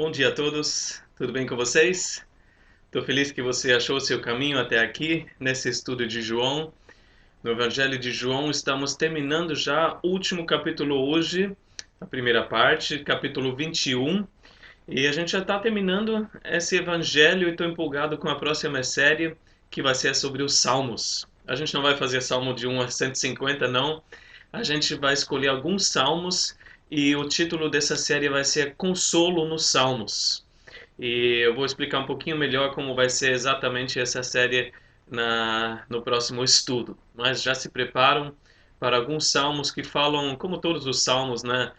Bom dia a todos, tudo bem com vocês? Estou feliz que você achou o seu caminho até aqui, nesse estudo de João. No Evangelho de João, estamos terminando já o último capítulo hoje, a primeira parte, capítulo 21. E a gente já está terminando esse Evangelho e estou empolgado com a próxima série, que vai ser sobre os Salmos. A gente não vai fazer Salmo de 1 a 150, não. A gente vai escolher alguns Salmos e o título dessa série vai ser Consolo nos Salmos. E eu vou explicar um pouquinho melhor como vai ser exatamente essa série no próximo estudo. Mas já se preparam para alguns salmos que falam, como todos os salmos, né,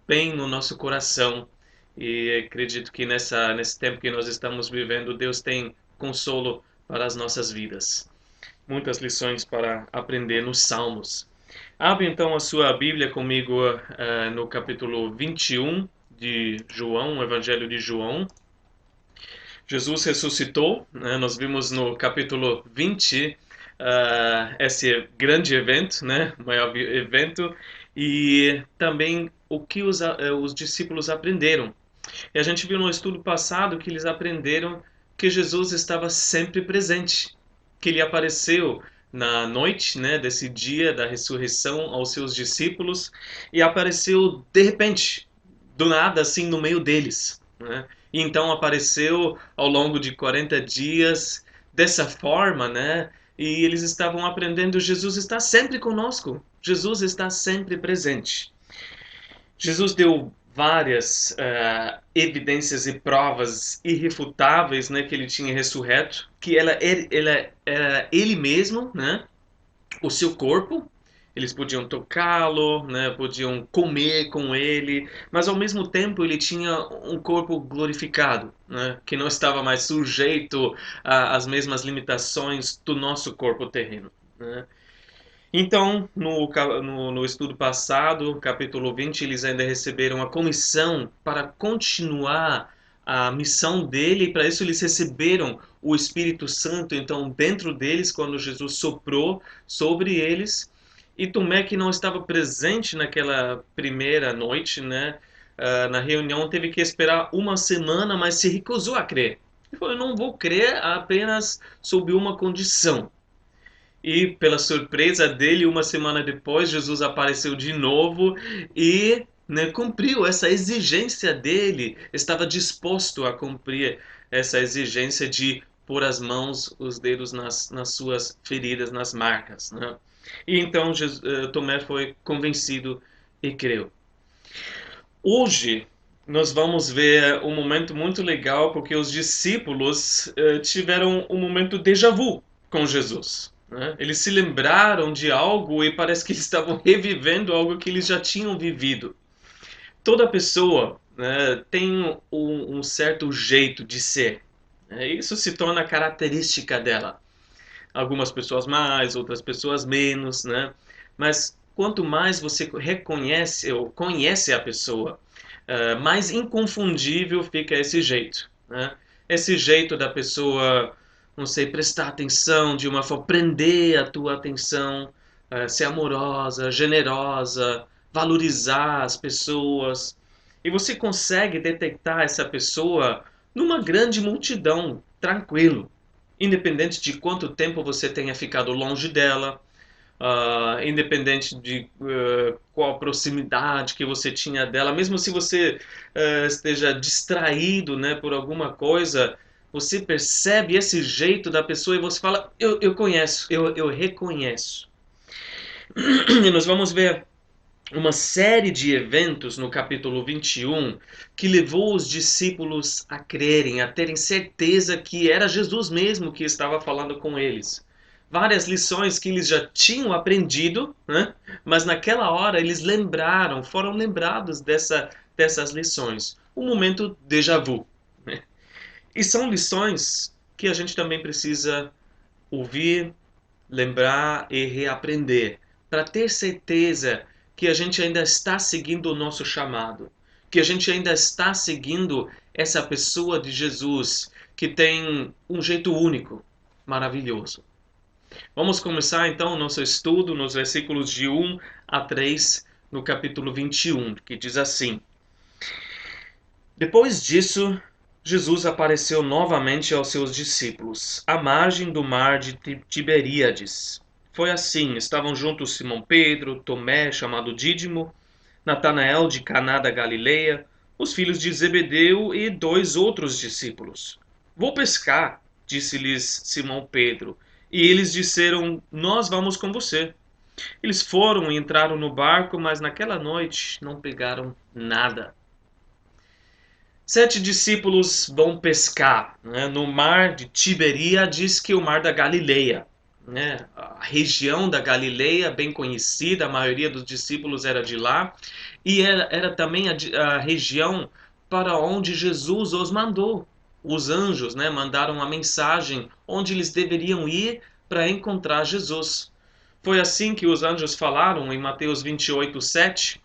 bem no nosso coração. E acredito que nesse tempo que nós estamos vivendo, Deus tem consolo para as nossas vidas. Muitas lições para aprender nos salmos. Abre então a sua Bíblia comigo no capítulo 21 de João, o Evangelho de João. Jesus ressuscitou, né? Nós vimos no capítulo 20 esse grande evento, né? O maior evento, e também o que os discípulos aprenderam. E a gente viu no estudo passado que eles aprenderam que Jesus estava sempre presente, que ele apareceu na noite, né, desse dia da ressurreição aos seus discípulos e apareceu de repente, do nada, assim, no meio deles, né? E então apareceu ao longo de 40 dias dessa forma, né? E eles estavam aprendendo, Jesus está sempre conosco, Jesus está sempre presente. Jesus deu várias evidências e provas irrefutáveis, né, que ele tinha ressurreto, que ela era ele mesmo, né, o seu corpo. Eles podiam tocá-lo, né, podiam comer com ele, mas ao mesmo tempo ele tinha um corpo glorificado, né, que não estava mais sujeito às mesmas limitações do nosso corpo terreno, né. Então, no estudo passado, capítulo 20, eles ainda receberam a comissão para continuar a missão dele, e para isso eles receberam o Espírito Santo, então, dentro deles, quando Jesus soprou sobre eles. E Tomé, que não estava presente naquela primeira noite, né, na reunião, teve que esperar uma semana, mas se recusou a crer. Ele falou: eu não vou crer apenas sob uma condição. E, pela surpresa dele, uma semana depois, Jesus apareceu de novo e, né, cumpriu essa exigência dele. Estava disposto a cumprir essa exigência de pôr as mãos, os dedos nas suas feridas, nas marcas, né? E então Tomé foi convencido e creu. Hoje, nós vamos ver um momento muito legal, porque os discípulos tiveram um momento déjà vu com Jesus, né? Eles se lembraram de algo e parece que eles estavam revivendo algo que eles já tinham vivido. Toda pessoa, né, tem um certo jeito de ser, né? Isso se torna característica dela. Algumas pessoas mais, outras pessoas menos, né? Mas quanto mais você reconhece ou conhece a pessoa, mais inconfundível fica esse jeito, né? Esse jeito da pessoa, não sei, prestar atenção de uma forma, prender a tua atenção, ser amorosa, generosa, valorizar as pessoas. E você consegue detectar essa pessoa numa grande multidão, tranquilo, independente de quanto tempo você tenha ficado longe dela, independente de qual a proximidade que você tinha dela, mesmo se você esteja distraído, né, por alguma coisa, você percebe esse jeito da pessoa e você fala: eu conheço, eu reconheço. E nós vamos ver uma série de eventos no capítulo 21 que levou os discípulos a crerem, a terem certeza que era Jesus mesmo que estava falando com eles. Várias lições que eles já tinham aprendido, né? Mas naquela hora eles lembraram, foram lembrados dessas lições. Um momento déjà vu, né? E são lições que a gente também precisa ouvir, lembrar e reaprender, para ter certeza que a gente ainda está seguindo o nosso chamado, que a gente ainda está seguindo essa pessoa de Jesus que tem um jeito único, maravilhoso. Vamos começar então o nosso estudo nos versículos de 1 a 3 no capítulo 21, que diz assim: Depois disso, Jesus apareceu novamente aos seus discípulos, à margem do mar de Tiberíades. Foi assim, estavam juntos Simão Pedro, Tomé, chamado Dídimo, Natanael de Caná da Galileia, os filhos de Zebedeu e 2 outros discípulos. Vou pescar, disse-lhes Simão Pedro, e eles disseram: Nós vamos com você. Eles foram e entraram no barco, mas naquela noite não pegaram nada. 7 discípulos vão pescar, né, no mar de Tiberíades, que é o mar da Galileia. Né? A região da Galileia, bem conhecida, a maioria dos discípulos era de lá, e era também a região para onde Jesus os mandou. Os anjos, né, mandaram a mensagem onde eles deveriam ir para encontrar Jesus. Foi assim que os anjos falaram em Mateus 28:7.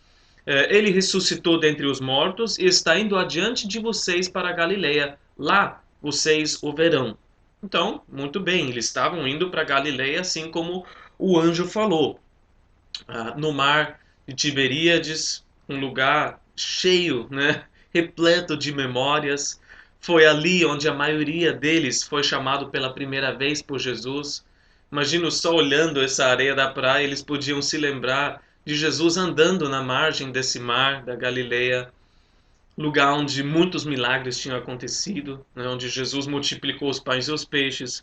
Ele ressuscitou dentre os mortos e está indo adiante de vocês para a Galileia. Lá vocês o verão. Então, muito bem, eles estavam indo para a Galileia, assim como o anjo falou. No mar de Tiberíades, um lugar cheio, né, repleto de memórias. Foi ali onde a maioria deles foi chamado pela primeira vez por Jesus. Imagino só olhando essa areia da praia, eles podiam se lembrar de Jesus andando na margem desse mar da Galileia, lugar onde muitos milagres tinham acontecido, né, onde Jesus multiplicou os pães e os peixes,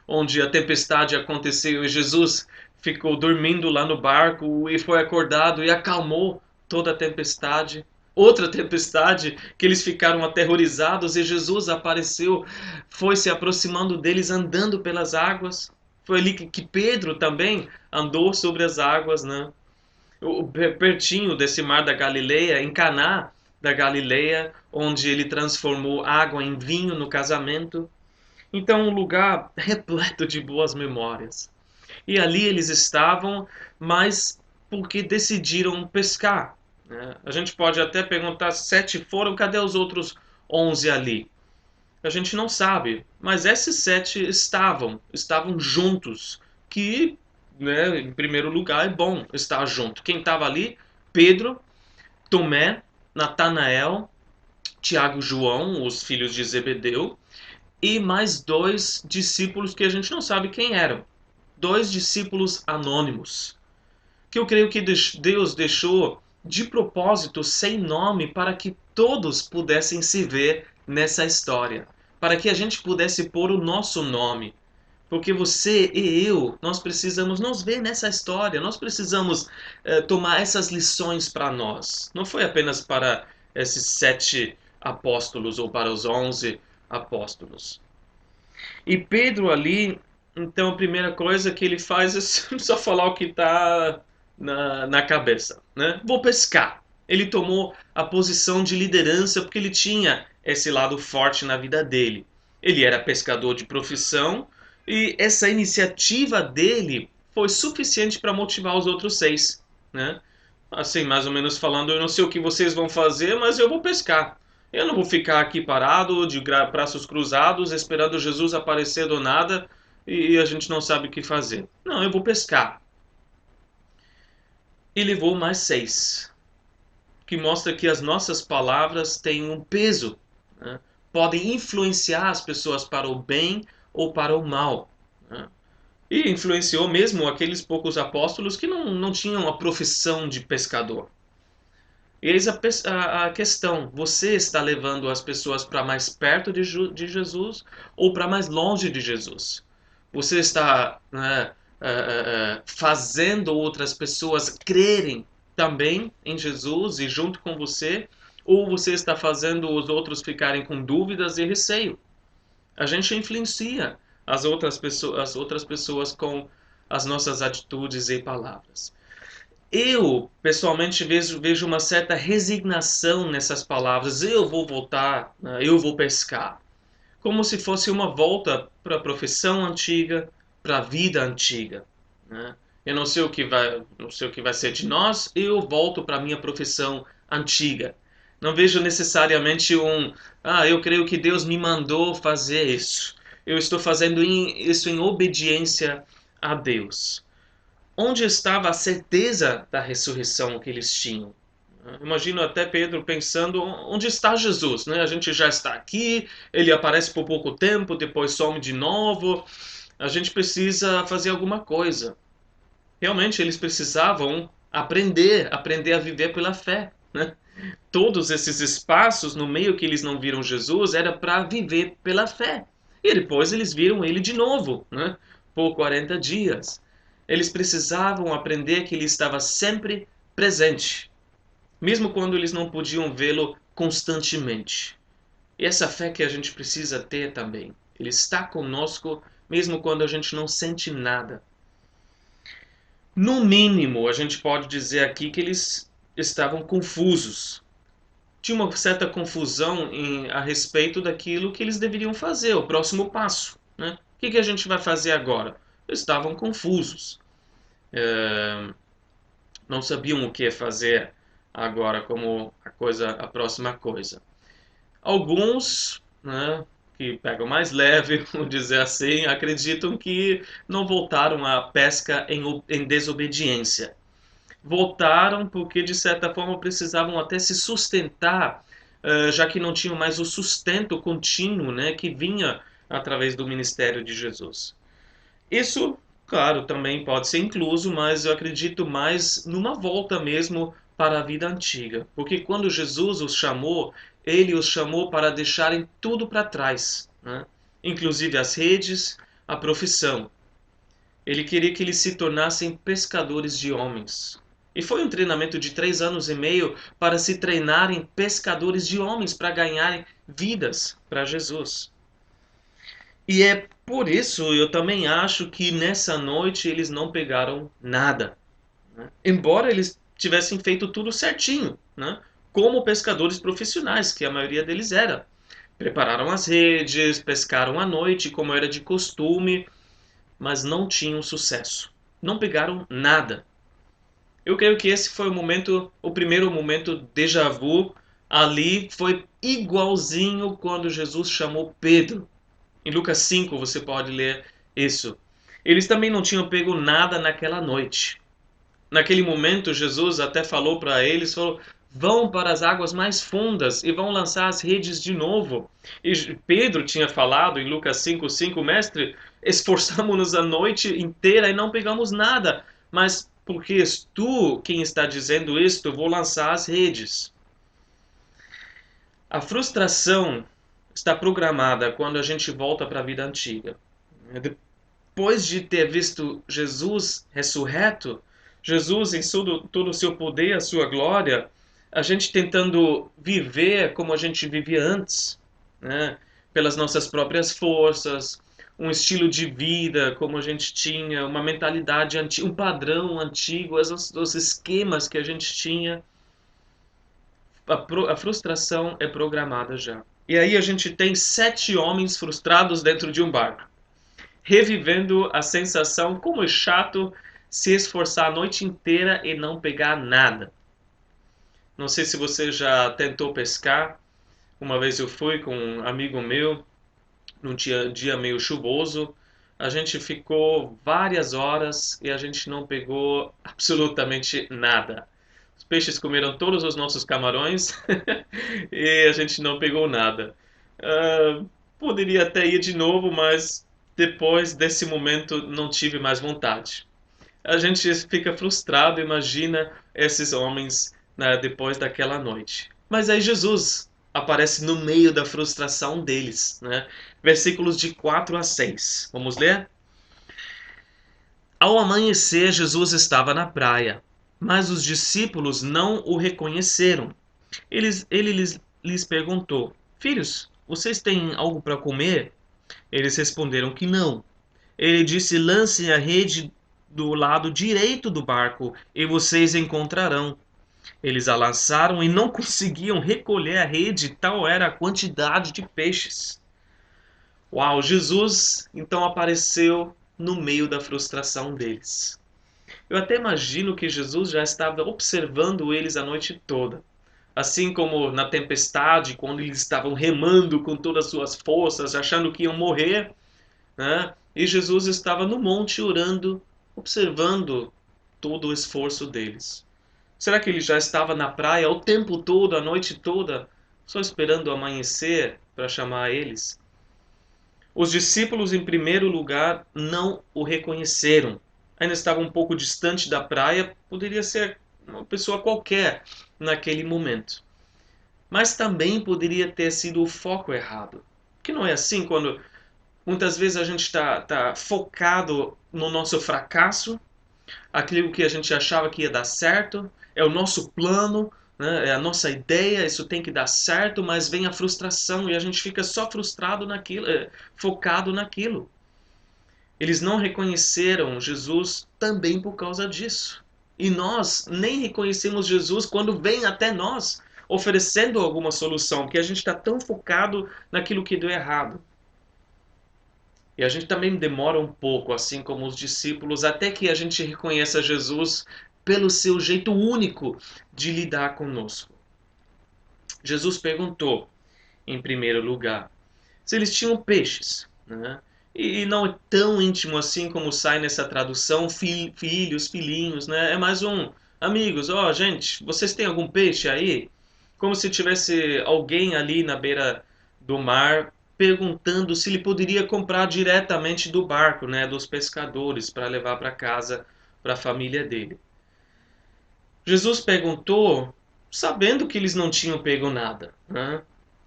onde a tempestade aconteceu e Jesus ficou dormindo lá no barco e foi acordado e acalmou toda a tempestade. Outra tempestade que eles ficaram aterrorizados e Jesus apareceu, foi se aproximando deles andando pelas águas. Foi ali que Pedro também andou sobre as águas, né? Pertinho desse mar da Galileia, em Caná da Galileia, onde ele transformou água em vinho no casamento. Então, um lugar repleto de boas memórias. E ali eles estavam, mas porque decidiram pescar. Né? A gente pode até perguntar: 7 foram, cadê os outros 11 ali? A gente não sabe, mas esses 7 estavam juntos, que, né, em primeiro lugar, é bom estar junto. Quem estava ali? Pedro, Tomé, Natanael, Tiago e João, os filhos de Zebedeu, e mais 2 discípulos que a gente não sabe quem eram. 2 discípulos anônimos, que eu creio que Deus deixou de propósito sem nome para que todos pudessem se ver nessa história, para que a gente pudesse pôr o nosso nome. Porque você e eu, nós precisamos nos ver nessa história, nós precisamos tomar essas lições para nós. Não foi apenas para esses 7 apóstolos ou para os 11 apóstolos. E Pedro ali, então a primeira coisa que ele faz é só falar o que está na cabeça, né? Vou pescar. Ele tomou a posição de liderança porque ele tinha esse lado forte na vida dele. Ele era pescador de profissão e essa iniciativa dele foi suficiente para motivar os outros 6, né? Assim, mais ou menos falando, eu não sei o que vocês vão fazer, mas eu vou pescar. Eu não vou ficar aqui parado, de braços cruzados, esperando Jesus aparecer do nada e a gente não sabe o que fazer. Não, eu vou pescar. E levou mais 6, que mostra que as nossas palavras têm um peso, né? Podem influenciar as pessoas para o bem ou para o mal, né? E influenciou mesmo aqueles poucos apóstolos que não tinham a profissão de pescador. E eis a questão: você está levando as pessoas para mais perto de Jesus ou para mais longe de Jesus? Você está, né, fazendo outras pessoas crerem também em Jesus e junto com você? Ou você está fazendo os outros ficarem com dúvidas e receio? A gente influencia as outras pessoas com as nossas atitudes e palavras. Eu, pessoalmente, vejo uma certa resignação nessas palavras. Eu vou voltar, né? Eu vou pescar. Como se fosse uma volta para a profissão antiga, para a vida antiga, né? Eu não sei o que vai ser de nós, eu volto para a minha profissão antiga. Não vejo necessariamente eu creio que Deus me mandou fazer isso. Eu estou fazendo isso em obediência a Deus. Onde estava a certeza da ressurreição que eles tinham? Imagino até Pedro pensando, onde está Jesus, né? A gente já está aqui, ele aparece por pouco tempo, depois some de novo. A gente precisa fazer alguma coisa. Realmente eles precisavam aprender a viver pela fé, né? Todos esses espaços no meio que eles não viram Jesus era para viver pela fé. E depois eles viram ele de novo, né? Por 40 dias. Eles precisavam aprender que ele estava sempre presente, mesmo quando eles não podiam vê-lo constantemente. E essa fé que a gente precisa ter também. Ele está conosco mesmo quando a gente não sente nada. No mínimo, a gente pode dizer aqui que eles estavam confusos. Tinha uma certa confusão a respeito daquilo que eles deveriam fazer, o próximo passo, né? O que a gente vai fazer agora? Eles estavam confusos. Não sabiam o que fazer agora como a próxima coisa. Alguns, né, que pegam mais leve, vamos dizer assim, acreditam que não voltaram à pesca em desobediência. Voltaram porque, de certa forma, precisavam até se sustentar, já que não tinham mais o sustento contínuo, né, que vinha através do ministério de Jesus. Isso, claro, também pode ser incluso, mas eu acredito mais numa volta mesmo para a vida antiga. Porque quando Jesus os chamou, ele os chamou para deixarem tudo para trás, né? Inclusive as redes, a profissão. Ele queria que eles se tornassem pescadores de homens. E foi um treinamento de 3 anos e meio para se treinarem pescadores de homens, para ganharem vidas para Jesus. E é por isso eu também acho que nessa noite eles não pegaram nada, né? Embora eles tivessem feito tudo certinho, né? Como pescadores profissionais, que a maioria deles era. Prepararam as redes, pescaram à noite, como era de costume, mas não tinham sucesso. Não pegaram nada. Eu creio que esse foi o primeiro momento déjà vu. Ali foi igualzinho quando Jesus chamou Pedro. Em Lucas 5 você pode ler isso. Eles também não tinham pego nada naquela noite. Naquele momento, Jesus até falou para eles, falou, vão para as águas mais fundas e vão lançar as redes de novo. E Pedro tinha falado em Lucas 5:5, mestre, esforçamos-nos a noite inteira e não pegamos nada, mas porque és tu quem está dizendo isto, vou lançar as redes. A frustração está programada quando a gente volta para a vida antiga. Depois de ter visto Jesus ressurreto, Jesus em todo o seu poder, a sua glória, a gente tentando viver como a gente vivia antes, né? Pelas nossas próprias forças, um estilo de vida como a gente tinha, uma mentalidade antiga, um padrão antigo, os esquemas que a gente tinha. A frustração é programada já. E aí a gente tem 7 homens frustrados dentro de um barco, revivendo a sensação como é chato se esforçar a noite inteira e não pegar nada. Não sei se você já tentou pescar. Uma vez eu fui com um amigo meu, num dia meio chuvoso. A gente ficou várias horas e a gente não pegou absolutamente nada. Os peixes comeram todos os nossos camarões e a gente não pegou nada. Poderia até ir de novo, mas depois desse momento não tive mais vontade. A gente fica frustrado, imagina esses homens, né, depois daquela noite. Mas aí Jesus aparece no meio da frustração deles, né? Versículos de 4 a 6. Vamos ler? Ao amanhecer, Jesus estava na praia, mas os discípulos não o reconheceram. Ele lhes perguntou: Filhos, vocês têm algo para comer? Eles responderam que não. Ele disse: Lancem a rede do lado direito do barco e vocês encontrarão. Eles a lançaram e não conseguiam recolher a rede, tal era a quantidade de peixes. Uau, Jesus então apareceu no meio da frustração deles. Eu até imagino que Jesus já estava observando eles a noite toda. Assim como na tempestade, quando eles estavam remando com todas as suas forças, achando que iam morrer, né? E Jesus estava no monte orando, observando todo o esforço deles. Será que ele já estava na praia o tempo todo, a noite toda, só esperando o amanhecer para chamar eles? Os discípulos, em primeiro lugar, não o reconheceram. Ainda estava um pouco distante da praia, poderia ser uma pessoa qualquer naquele momento. Mas também poderia ter sido o foco errado. Que não é assim quando muitas vezes a gente está focado no nosso fracasso, aquilo que a gente achava que ia dar certo, é o nosso plano, né? É a nossa ideia, isso tem que dar certo, mas vem a frustração e a gente fica só frustrado naquilo, focado naquilo. Eles não reconheceram Jesus também por causa disso. E nós nem reconhecemos Jesus quando vem até nós oferecendo alguma solução, porque a gente está tão focado naquilo que deu errado. E a gente também demora um pouco, assim como os discípulos, até que a gente reconheça Jesus pelo seu jeito único de lidar conosco. Jesus perguntou, em primeiro lugar, se eles tinham peixes, né? E não é tão íntimo assim como sai nessa tradução, filhos, filhinhos, né? É mais um, amigos, ó, gente, vocês têm algum peixe aí? Como se tivesse alguém ali na beira do mar perguntando se ele poderia comprar diretamente do barco, né, dos pescadores, para levar para casa, para a família dele. Jesus perguntou sabendo que eles não tinham pego nada, né?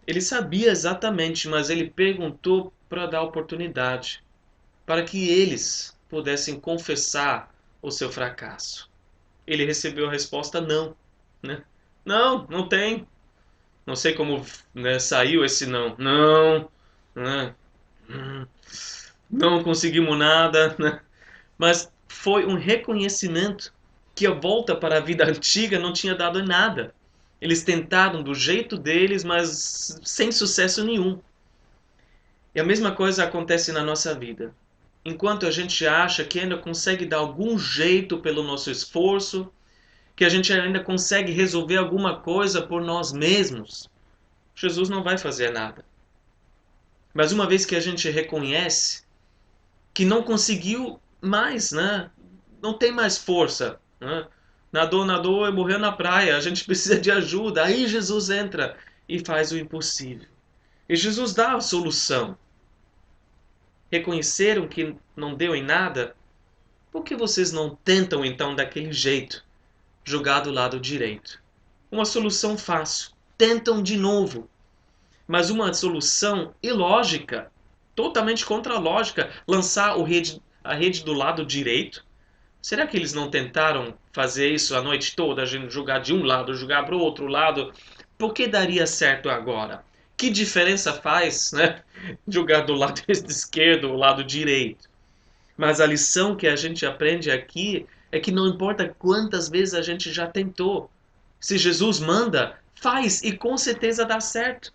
Ele sabia exatamente, mas ele perguntou para dar oportunidade, para que eles pudessem confessar o seu fracasso. Ele recebeu a resposta não, né? Não, não tem. Não sei como, né, saiu esse não. Não, né? Não conseguimos nada, né? Mas foi um reconhecimento que a volta para a vida antiga não tinha dado em nada. Eles tentaram do jeito deles, mas sem sucesso nenhum. E a mesma coisa acontece na nossa vida. Enquanto a gente acha que ainda consegue dar algum jeito pelo nosso esforço, que a gente ainda consegue resolver alguma coisa por nós mesmos, Jesus não vai fazer nada. Mas uma vez que a gente reconhece que não conseguiu mais, né? Não tem mais força, né? Nadou, nadou e morreu na praia. A gente precisa de ajuda. Aí Jesus entra e faz o impossível. E Jesus dá a solução. Reconheceram que não deu em nada? Por que vocês não tentam então daquele jeito, jogar do lado direito? Uma solução fácil. Tentam de novo. Mas uma solução ilógica, totalmente contra a lógica, lançar a rede do lado direito. Será que eles não tentaram fazer isso a noite toda, a gente jogar de um lado, jogar para o outro lado? Por que daria certo agora? Que diferença faz, né? Jogar do lado esquerdo ou lado direito? Mas a lição que a gente aprende aqui é que não importa quantas vezes a gente já tentou. Se Jesus manda, faz e com certeza dá certo.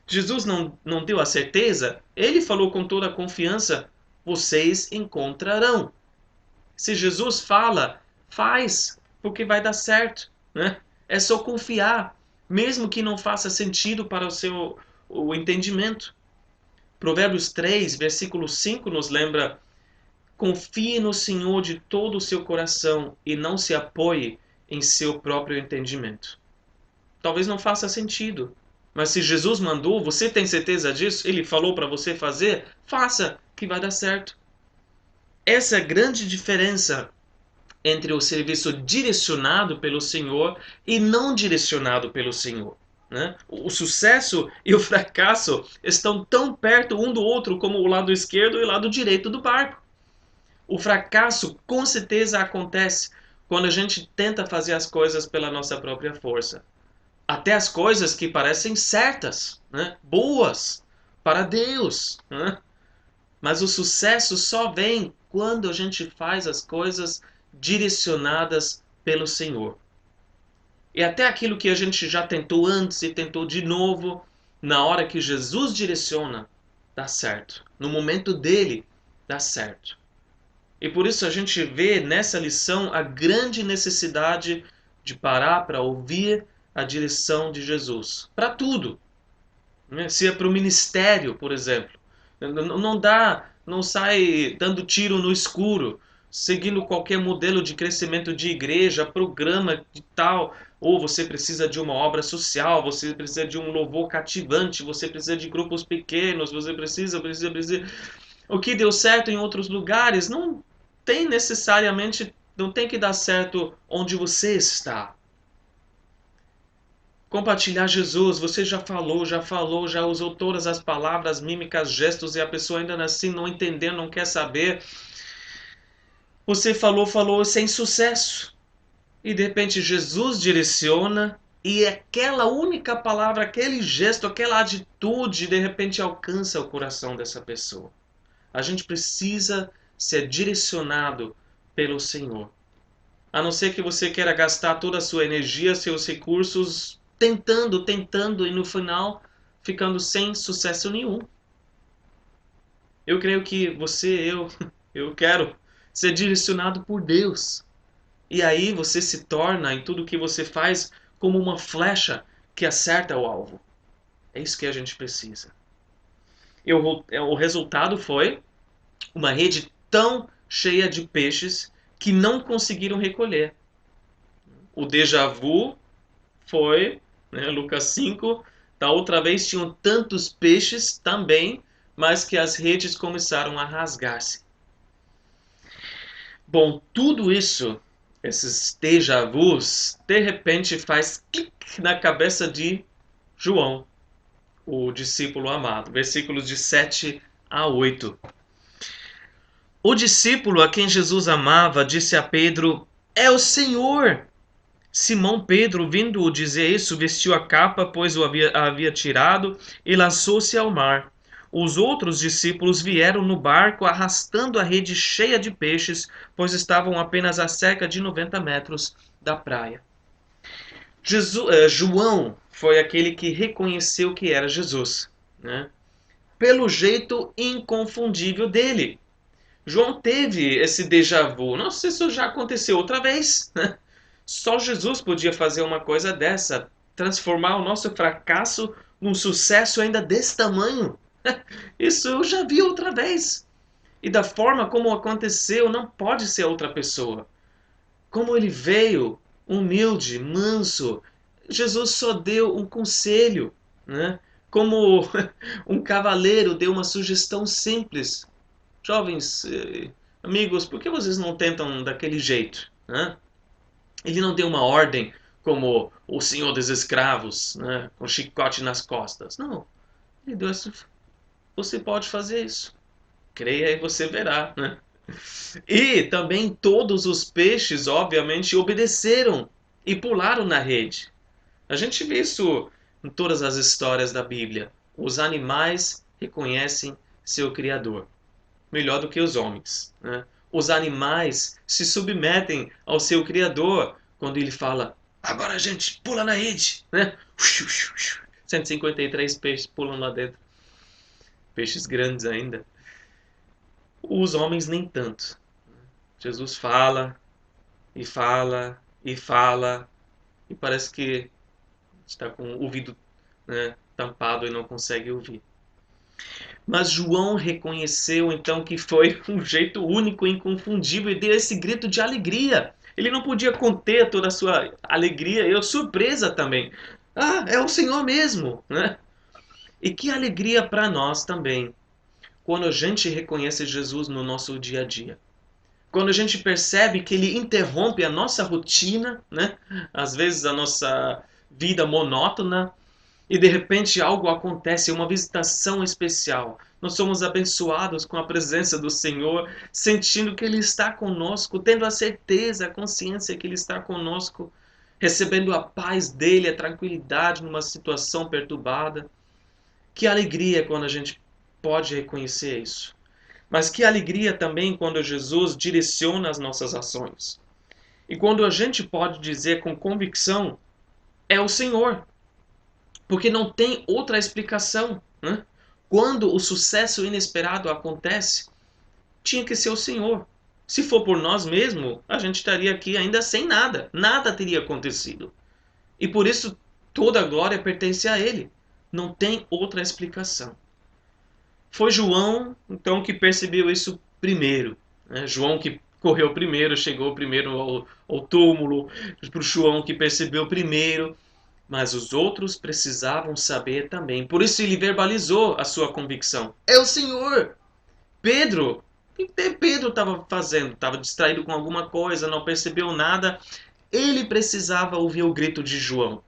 Jesus não deu a certeza, ele falou com toda a confiança: vocês encontrarão. Se Jesus fala, faz, porque vai dar certo, né? É só confiar, mesmo que não faça sentido para o entendimento. Provérbios 3, versículo 5 nos lembra: confie no Senhor de todo o seu coração e não se apoie em seu próprio entendimento. Talvez não faça sentido, mas se Jesus mandou, você tem certeza disso? Ele falou para você fazer? Faça, que vai dar certo. Essa é a grande diferença entre o serviço direcionado pelo Senhor e não direcionado pelo Senhor. Né? O sucesso e o fracasso estão tão perto um do outro como o lado esquerdo e o lado direito do barco. O fracasso com certeza acontece quando a gente tenta fazer as coisas pela nossa própria força. Até as coisas que parecem certas, né? Boas para Deus. Né? Mas o sucesso só vem quando a gente faz as coisas direcionadas pelo Senhor. E até aquilo que a gente já tentou antes e tentou de novo, na hora que Jesus direciona, dá certo. No momento dele, dá certo. E por isso a gente vê nessa lição a grande necessidade de parar para ouvir a direção de Jesus. Para tudo. Né? Se é para o ministério, por exemplo. Não dá, não sai dando tiro no escuro. seguindo qualquer modelo de crescimento de igreja, programa de tal, ou você precisa de uma obra social, você precisa de um louvor cativante, você precisa de grupos pequenos, você precisa. O que deu certo em outros lugares não tem necessariamente, não tem que dar certo onde você está. Compartilhar Jesus, você já usou todas as palavras, mímicas, gestos e a pessoa ainda assim não entendeu, não quer saber. Você falou sem sucesso. E de repente Jesus direciona e aquela única palavra, aquele gesto, aquela atitude, de repente alcança o coração dessa pessoa. A gente precisa ser direcionado pelo Senhor. A não ser que você queira gastar toda a sua energia, seus recursos, tentando, e no final ficando sem sucesso nenhum. Eu creio que eu quero ser direcionado por Deus. E aí você se torna, em tudo que você faz, como uma flecha que acerta o alvo. É isso que a gente precisa. O resultado foi uma rede tão cheia de peixes que não conseguiram recolher. O déjà vu foi, né, Lucas 5, da outra vez tinham tantos peixes também, mas que as redes começaram a rasgar-se. Bom, tudo isso, esses déjà vus, de repente faz clique na cabeça de João, o discípulo amado. Versículos de 7 a 8. O discípulo a quem Jesus amava disse a Pedro: É o Senhor! Simão Pedro, vindo-o dizer isso, vestiu a capa, pois a havia tirado, e lançou-se ao mar. Os outros discípulos vieram no barco, arrastando a rede cheia de peixes, pois estavam apenas a cerca de 90 metros da praia. João foi aquele que reconheceu que era Jesus, né? Pelo jeito inconfundível dele. João teve esse déjà vu. Não sei se isso já aconteceu outra vez, né? Só Jesus podia fazer uma coisa dessa, transformar o nosso fracasso num sucesso ainda desse tamanho. Isso eu já vi outra vez. E da forma como aconteceu, não pode ser outra pessoa. Como ele veio, humilde, manso, Jesus só deu um conselho, né? Como um cavaleiro deu uma sugestão simples. Jovens, amigos, por que vocês não tentam daquele jeito, né? Ele não deu uma ordem como o senhor dos escravos, né, com chicote nas costas. Não. Ele deu essa, você pode fazer isso. Creia e você verá, né? E também todos os peixes, obviamente, obedeceram e pularam na rede. A gente vê isso em todas as histórias da Bíblia. Os animais reconhecem seu Criador, melhor do que os homens, né? Os animais se submetem ao seu Criador quando ele fala: agora, gente, pula na rede, né? 153 peixes pulam lá dentro. Peixes grandes ainda. Os homens nem tanto. Jesus fala e fala e fala e parece que está com o ouvido, né, tampado e não consegue ouvir. Mas João reconheceu então que foi um jeito único e inconfundível e deu esse grito de alegria. Ele não podia conter toda a sua alegria e a surpresa também. Ah, é o Senhor mesmo, né? E que alegria para nós também, quando a gente reconhece Jesus no nosso dia a dia. Quando a gente percebe que ele interrompe a nossa rotina, né? Às vezes a nossa vida monótona, e de repente algo acontece, uma visitação especial. Nós somos abençoados com a presença do Senhor, sentindo que Ele está conosco, tendo a certeza, a consciência que Ele está conosco, recebendo a paz dEle, a tranquilidade numa situação perturbada. Que alegria quando a gente pode reconhecer isso. Mas que alegria também quando Jesus direciona as nossas ações. E quando a gente pode dizer com convicção, é o Senhor. Porque não tem outra explicação, né? Quando o sucesso inesperado acontece, tinha que ser o Senhor. Se for por nós mesmos, a gente estaria aqui ainda sem nada. Nada teria acontecido. E por isso toda a glória pertence a Ele. Não tem outra explicação. Foi João, então, que percebeu isso primeiro, né? João que correu primeiro, chegou primeiro ao túmulo, para o João que percebeu primeiro, mas os outros precisavam saber também. Por isso ele verbalizou a sua convicção. É o Senhor! Pedro! O que Pedro estava fazendo? Estava distraído com alguma coisa, não percebeu nada. Ele precisava ouvir o grito de João.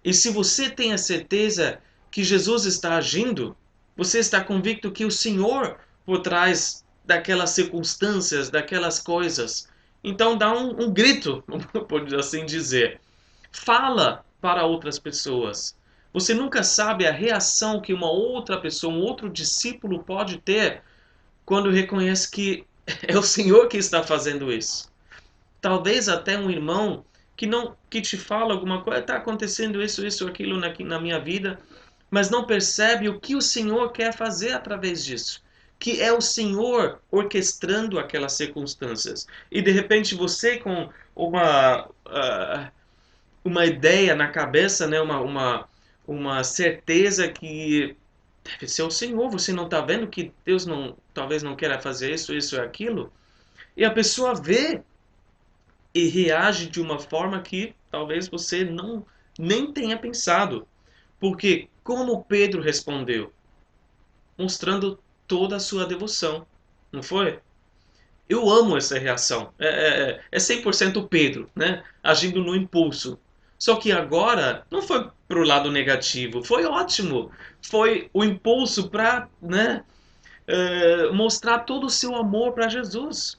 E se você tem a certeza que Jesus está agindo, você está convicto que o Senhor por trás daquelas circunstâncias, daquelas coisas, então dá um grito, por assim dizer. Fala para outras pessoas. Você nunca sabe a reação que uma outra pessoa, um outro discípulo pode ter quando reconhece que é o Senhor que está fazendo isso. Talvez até um irmão que te fala alguma coisa, está acontecendo isso, aquilo na minha vida, mas não percebe o que o Senhor quer fazer através disso. Que é o Senhor orquestrando aquelas circunstâncias. E de repente você com uma ideia na cabeça, né? uma certeza que deve ser o Senhor. Você não está vendo que Deus talvez não queira fazer isso e aquilo? E a pessoa vê e reage de uma forma que talvez você não nem tenha pensado. Porque como Pedro respondeu? Mostrando toda a sua devoção, não foi? Eu amo essa reação. É 100% Pedro, né? Agindo no impulso. Só que agora não foi pro lado negativo, foi ótimo. Foi o impulso para, né, mostrar todo o seu amor para Jesus.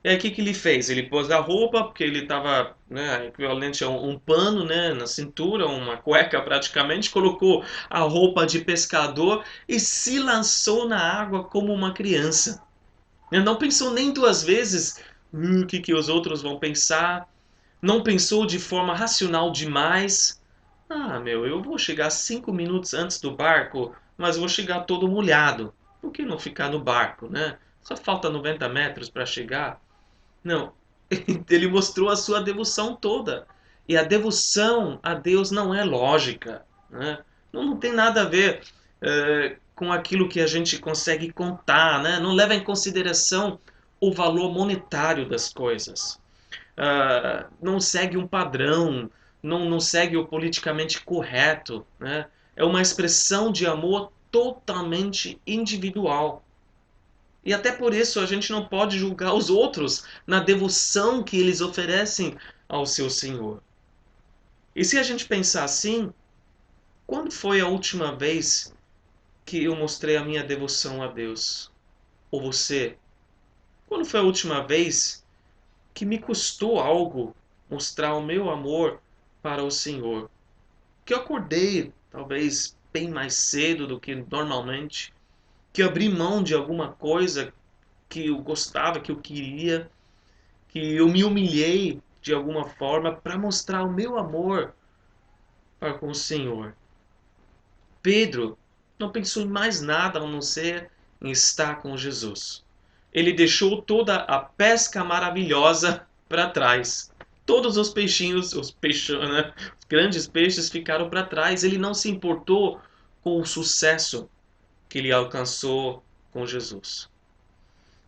E aí o que ele fez? Ele pôs a roupa, porque ele estava, né, equivalente a um pano, né, na cintura, uma cueca praticamente, colocou a roupa de pescador e se lançou na água como uma criança. Ele não pensou nem duas vezes o que os outros vão pensar, não pensou de forma racional demais. Ah, eu vou chegar 5 minutos antes do barco, mas vou chegar todo molhado. Por que não ficar no barco, né? Só falta 90 metros para chegar. Não, ele mostrou a sua devoção toda. E a devoção a Deus não é lógica, né? Não tem nada a ver com aquilo que a gente consegue contar, né? Não leva em consideração o valor monetário das coisas. Não segue um padrão, não segue o politicamente correto, né? É uma expressão de amor totalmente individual. E até por isso a gente não pode julgar os outros na devoção que eles oferecem ao seu Senhor. E se a gente pensar assim, quando foi a última vez que eu mostrei a minha devoção a Deus? Ou você? Quando foi a última vez que me custou algo mostrar o meu amor para o Senhor? Que eu acordei, talvez bem mais cedo do que normalmente, que eu abri mão de alguma coisa que eu gostava, que eu queria, que eu me humilhei de alguma forma para mostrar o meu amor para com o Senhor. Pedro não pensou em mais nada a não ser em estar com Jesus. Ele deixou toda a pesca maravilhosa para trás. Todos os peixinhos, né? Os grandes peixes ficaram para trás. Ele não se importou com o sucesso que ele alcançou com Jesus.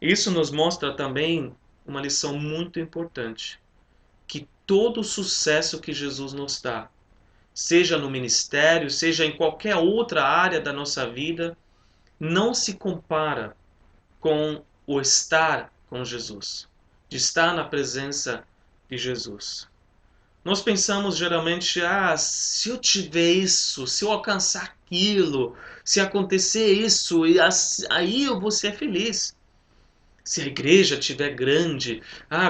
Isso nos mostra também uma lição muito importante, que todo o sucesso que Jesus nos dá, seja no ministério, seja em qualquer outra área da nossa vida, não se compara com o estar com Jesus, de estar na presença de Jesus. Nós pensamos geralmente, se eu tiver isso, se eu alcançar aquilo, se acontecer isso, aí eu vou ser feliz. Se a igreja estiver grande,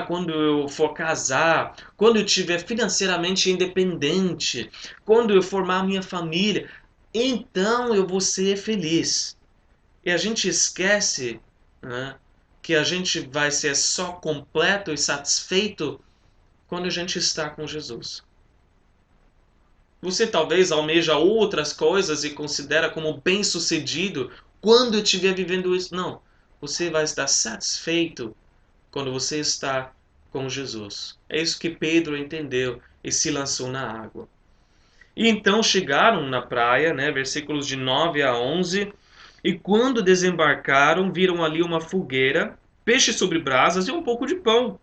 quando eu for casar, quando eu estiver financeiramente independente, quando eu formar minha família, então eu vou ser feliz. E a gente esquece, né, que a gente vai ser só completo e satisfeito quando a gente está com Jesus. Você talvez almeja outras coisas e considera como bem-sucedido quando eu estiver vivendo isso. Não, você vai estar satisfeito quando você está com Jesus. É isso que Pedro entendeu e se lançou na água. E então chegaram na praia, né, versículos de 9 a 11, e quando desembarcaram, viram ali uma fogueira peixe sobre brasas e um pouco de pão.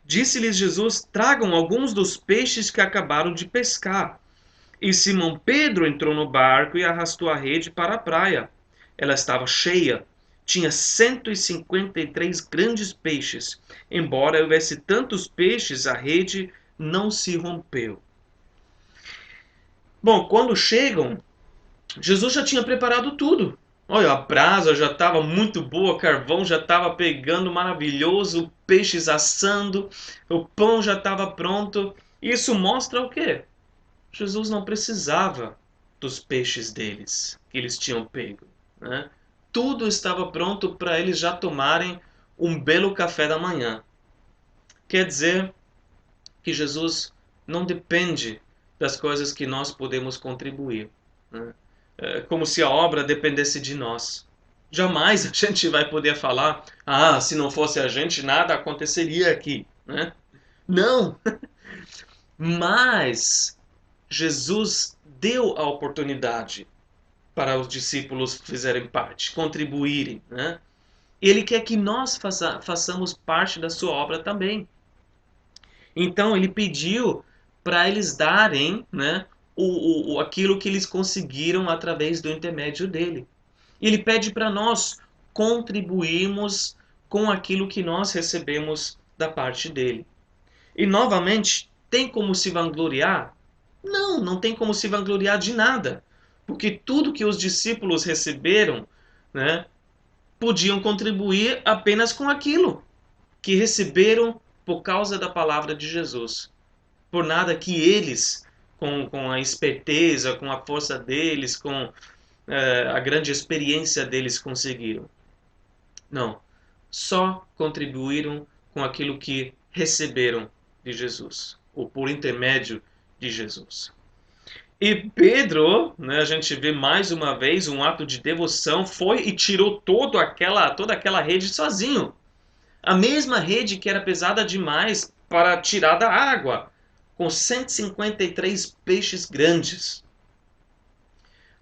Disse-lhes Jesus: tragam alguns dos peixes que acabaram de pescar. E Simão Pedro entrou no barco e arrastou a rede para a praia. Ela estava cheia. Tinha 153 grandes peixes. Embora houvesse tantos peixes, a rede não se rompeu. Bom, quando chegam, Jesus já tinha preparado tudo. Olha, a brasa já estava muito boa, o carvão já estava pegando maravilhoso, peixes assando, o pão já estava pronto. Isso mostra o quê? Jesus não precisava dos peixes deles, que eles tinham pego, né? Tudo estava pronto para eles já tomarem um belo café da manhã. Quer dizer que Jesus não depende das coisas que nós podemos contribuir, né? É como se a obra dependesse de nós. Jamais a gente vai poder falar: ah, se não fosse a gente, nada aconteceria aqui, né? Não! Mas Jesus deu a oportunidade para os discípulos fizerem parte, contribuírem, né? Ele quer que nós façamos parte da sua obra também. Então ele pediu para eles darem, né, aquilo que eles conseguiram através do intermédio dele. E ele pede para nós contribuirmos com aquilo que nós recebemos da parte dele. E novamente, tem como se vangloriar? Não, não tem como se vangloriar de nada. Porque tudo que os discípulos receberam, né, podiam contribuir apenas com aquilo que receberam por causa da palavra de Jesus. Por nada que eles, com a esperteza, com a força deles, com a grande experiência deles conseguiram. Não, só contribuíram com aquilo que receberam de Jesus, ou por intermédio de Jesus. E Pedro, né, a gente vê mais uma vez um ato de devoção, foi e tirou toda aquela rede sozinho. A mesma rede que era pesada demais para tirar da água, com 153 peixes grandes.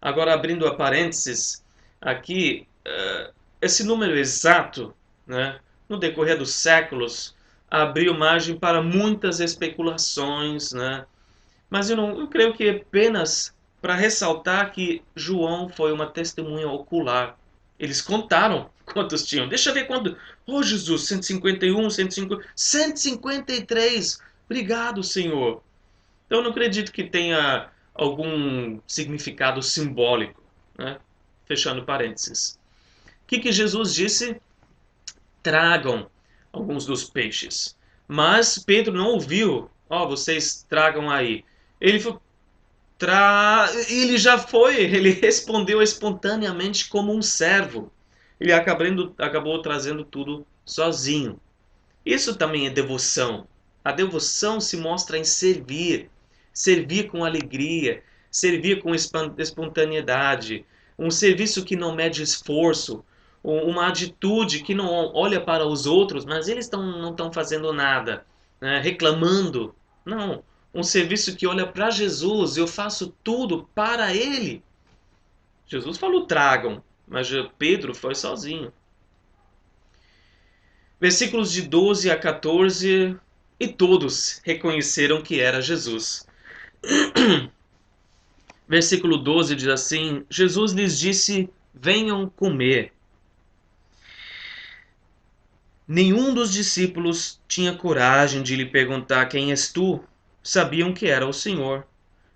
Agora, abrindo a parênteses, aqui, esse número exato, né, no decorrer dos séculos, abriu margem para muitas especulações, né? Mas eu creio que apenas para ressaltar que João foi uma testemunha ocular. Eles contaram quantos tinham. Deixa eu ver quanto. Oh, Jesus, 151, 150, 153. Obrigado, Senhor. Então, eu não acredito que tenha algum significado simbólico, né? Fechando parênteses. O que Jesus disse? Tragam alguns dos peixes. Mas Pedro não ouviu. Ó, vocês tragam aí. Ele falou, ele já foi, ele respondeu espontaneamente como um servo. Ele acabou trazendo tudo sozinho. Isso também é devoção. A devoção se mostra em servir, servir com alegria, servir com espontaneidade, um serviço que não mede esforço, uma atitude que não olha para os outros, mas eles não estão fazendo nada, né, reclamando. Não, um serviço que olha para Jesus, eu faço tudo para Ele. Jesus falou: tragam, mas Pedro foi sozinho. Versículos de 12 a 14, e todos reconheceram que era Jesus. Versículo 12 diz assim: Jesus lhes disse: venham comer. Nenhum dos discípulos tinha coragem de lhe perguntar: quem és tu? Sabiam que era o Senhor.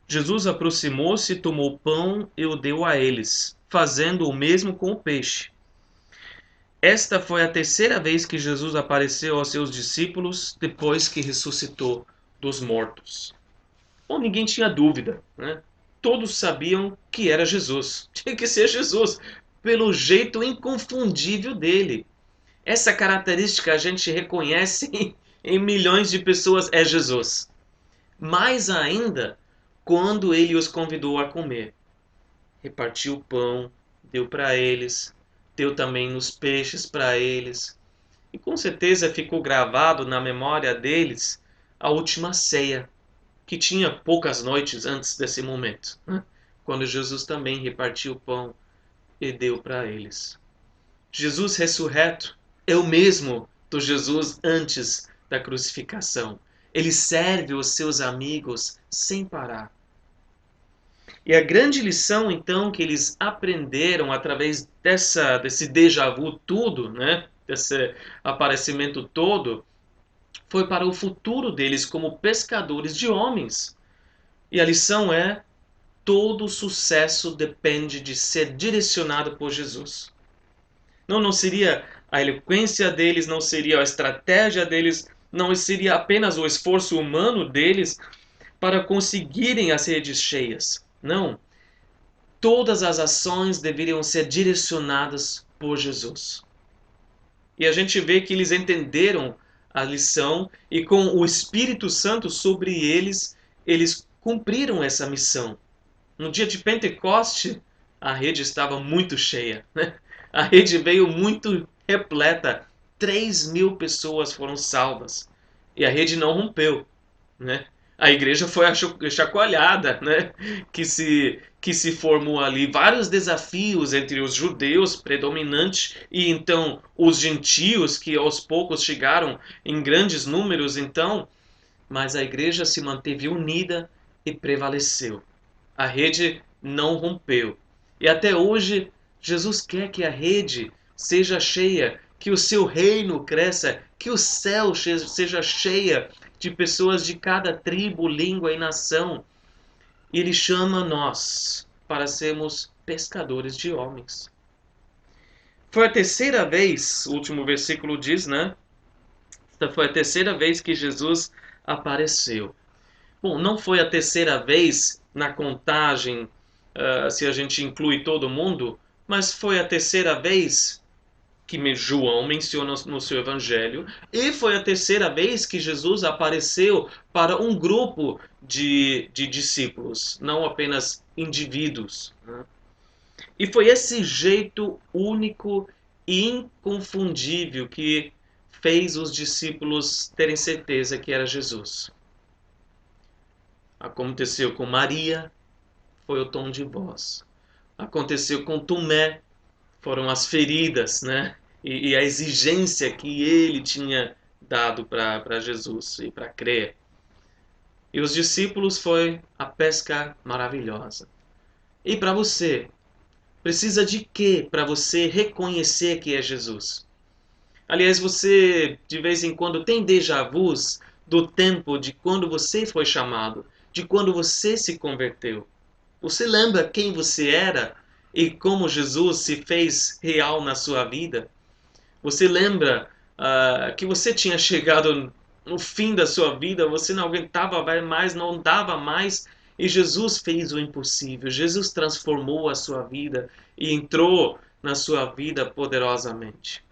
Jesus aproximou-se, tomou o pão e o deu a eles, fazendo o mesmo com o peixe. Esta foi a terceira vez que Jesus apareceu aos seus discípulos depois que ressuscitou dos mortos. Bom, ninguém tinha dúvida, né? Todos sabiam que era Jesus. Tinha que ser Jesus, pelo jeito inconfundível dele. Essa característica a gente reconhece em milhões de pessoas, é Jesus. Mais ainda, quando ele os convidou a comer. Repartiu o pão, deu para eles, deu também os peixes para eles. E com certeza ficou gravado na memória deles a última ceia, que tinha poucas noites antes desse momento, né? Quando Jesus também repartiu o pão e deu para eles. Jesus ressurreto É o mesmo do Jesus antes da crucificação. Ele serve os seus amigos sem parar. E a grande lição, então, que eles aprenderam através desse déjà vu tudo, né? Desse aparecimento todo, foi para o futuro deles como pescadores de homens. E a lição é: todo sucesso depende de ser direcionado por Jesus. Não seria a eloquência deles, não seria a estratégia deles, não seria apenas o esforço humano deles para conseguirem as redes cheias. Não. Todas as ações deveriam ser direcionadas por Jesus. E a gente vê que eles entenderam a lição e com o Espírito Santo sobre eles, eles cumpriram essa missão. No dia de Pentecoste, a rede estava muito cheia, né? A rede veio muito repleta. 3.000 pessoas foram salvas. E a rede não rompeu, né? A igreja foi chacoalhada, né? Que se formou ali vários desafios entre os judeus predominantes e então os gentios que aos poucos chegaram em grandes números então, mas a igreja se manteve unida e prevaleceu. A rede não rompeu. E até hoje Jesus quer que a rede seja cheia, que o seu reino cresça, que o céu seja cheia de pessoas de cada tribo, língua e nação. E ele chama nós para sermos pescadores de homens. Foi a terceira vez, o último versículo diz, né? Esta foi a terceira vez que Jesus apareceu. Bom, não foi a terceira vez na contagem, se a gente inclui todo mundo, mas foi a terceira vez que João menciona no seu evangelho, e foi a terceira vez que Jesus apareceu para um grupo de discípulos, não apenas indivíduos, né? E foi esse jeito único e inconfundível que fez os discípulos terem certeza que era Jesus. Aconteceu com Maria, foi o tom de voz. Aconteceu com Tomé, foram as feridas, né? E a exigência que ele tinha dado para Jesus e para crer. E os discípulos foi a pesca maravilhosa. E para você, precisa de quê para você reconhecer que é Jesus? Aliás, você de vez em quando tem déjà-vus do tempo de quando você foi chamado, de quando você se converteu. Você lembra quem você era e como Jesus se fez real na sua vida? Você lembra que você tinha chegado no fim da sua vida, você não aguentava mais, não dava mais, e Jesus fez o impossível. Jesus transformou a sua vida e entrou na sua vida poderosamente.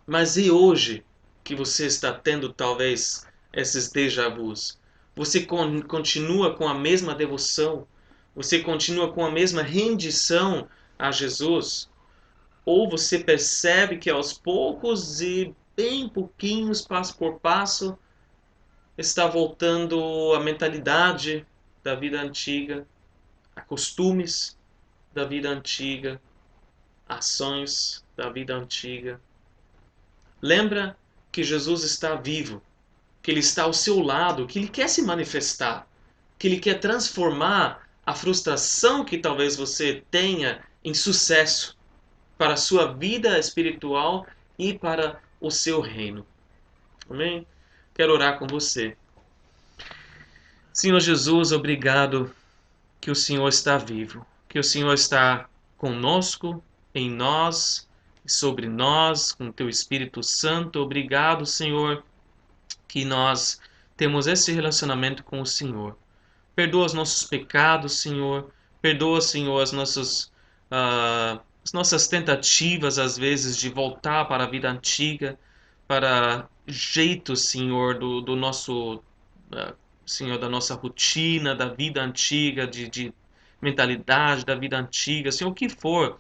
Mas e hoje que você está tendo talvez esses déjà-vus? Você continua com a mesma devoção? Você continua com a mesma rendição a Jesus? Ou você percebe que aos poucos e bem pouquinhos, passo por passo, está voltando a mentalidade da vida antiga, a costumes da vida antiga, ações da vida antiga? Lembra que Jesus está vivo, que Ele está ao seu lado, que Ele quer se manifestar, que Ele quer transformar a frustração que talvez você tenha em sucesso para a sua vida espiritual e para o seu reino. Amém? Quero orar com você. Senhor Jesus, obrigado que o Senhor está vivo, que o Senhor está conosco, em nós, sobre nós, com o teu Espírito Santo. Obrigado, Senhor, que nós temos esse relacionamento com o Senhor. Perdoa os nossos pecados, Senhor. Perdoa, Senhor, as nossas tentativas, às vezes, de voltar para a vida antiga, para jeito, Senhor, do nosso, Senhor, da nossa rotina, da vida antiga, de mentalidade da vida antiga, Senhor, o que for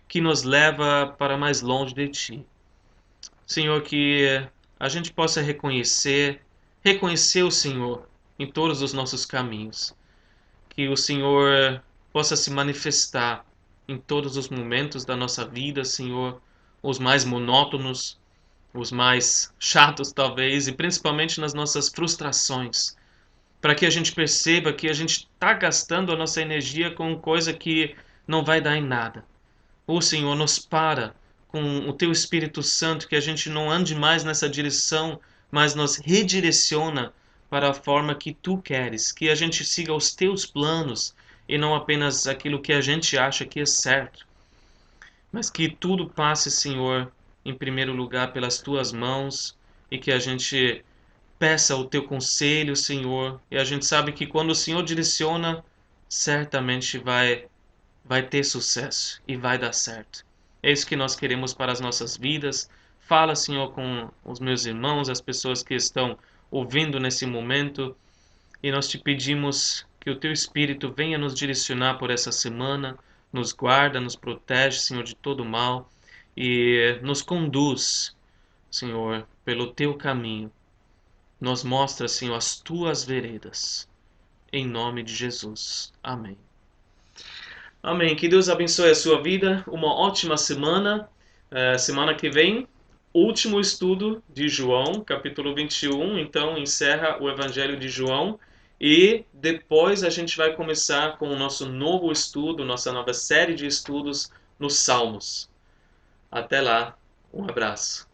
que nos leva para mais longe de Ti. Senhor, que a gente possa reconhecer o Senhor em todos os nossos caminhos. Que o Senhor possa se manifestar em todos os momentos da nossa vida, Senhor, os mais monótonos, os mais chatos talvez, e principalmente nas nossas frustrações, para que a gente perceba que a gente está gastando a nossa energia com coisa que não vai dar em nada. Ô Senhor, nos para com o Teu Espírito Santo, que a gente não ande mais nessa direção, mas nos redireciona para a forma que Tu queres, que a gente siga os Teus planos e não apenas aquilo que a gente acha que é certo. Mas que tudo passe, Senhor, em primeiro lugar pelas Tuas mãos e que a gente peça o Teu conselho, Senhor. E a gente sabe que quando o Senhor direciona, certamente vai ter sucesso e vai dar certo. É isso que nós queremos para as nossas vidas. Fala, Senhor, com os meus irmãos, as pessoas que estão ouvindo nesse momento, e nós te pedimos que o Teu Espírito venha nos direcionar por essa semana, nos guarda, nos protege, Senhor, de todo mal e nos conduz, Senhor, pelo Teu caminho. Nos mostra, Senhor, as Tuas veredas. Em nome de Jesus. Amém. Amém. Que Deus abençoe a sua vida. Uma ótima semana. Semana que vem, último estudo de João, capítulo 21. Então, encerra o Evangelho de João. E depois a gente vai começar com o nosso novo estudo, nossa nova série de estudos nos Salmos. Até lá. Um abraço.